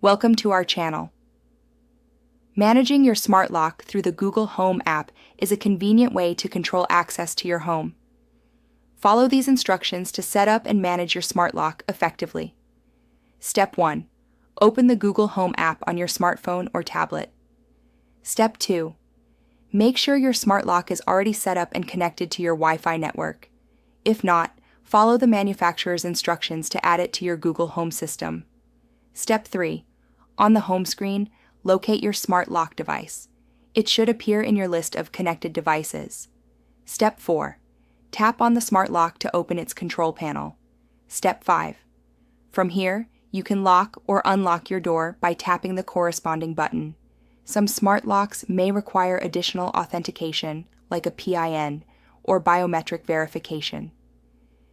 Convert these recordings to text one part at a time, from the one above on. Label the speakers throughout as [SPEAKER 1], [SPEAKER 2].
[SPEAKER 1] Welcome to our channel. Managing your smart lock through the Google Home app is a convenient way to control access to your home. Follow these instructions to set up and manage your smart lock effectively. Step 1. Open the Google Home app on your smartphone or tablet. Step 2. Make sure your smart lock is already set up and connected to your Wi-Fi network. If not, follow the manufacturer's instructions to add it to your Google Home system. Step 3. On the home screen, locate your smart lock device. It should appear in your list of connected devices. Step 4. Tap on the smart lock to open its control panel. Step 5. From here, you can lock or unlock your door by tapping the corresponding button. Some smart locks may require additional authentication, like a PIN or biometric verification.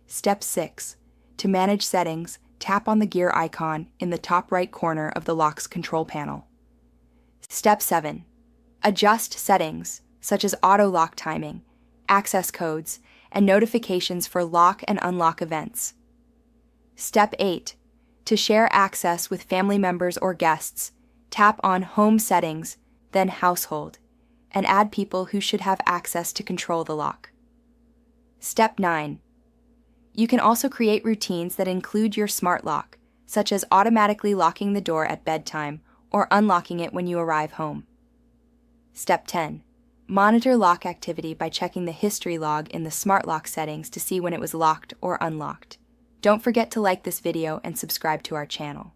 [SPEAKER 1] Step 6. To manage settings, tap on the gear icon in the top right corner of the lock's control panel. Step 7. Adjust settings, such as auto lock timing, access codes, and notifications for lock and unlock events. Step 8. To share access with family members or guests, tap on Home Settings, then Household, and add people who should have access to control the lock. Step 9. You can also create routines that include your smart lock, such as automatically locking the door at bedtime or unlocking it when you arrive home. Step 10. Monitor lock activity by checking the history log in the smart lock settings to see when it was locked or unlocked. Don't forget to like this video and subscribe to our channel.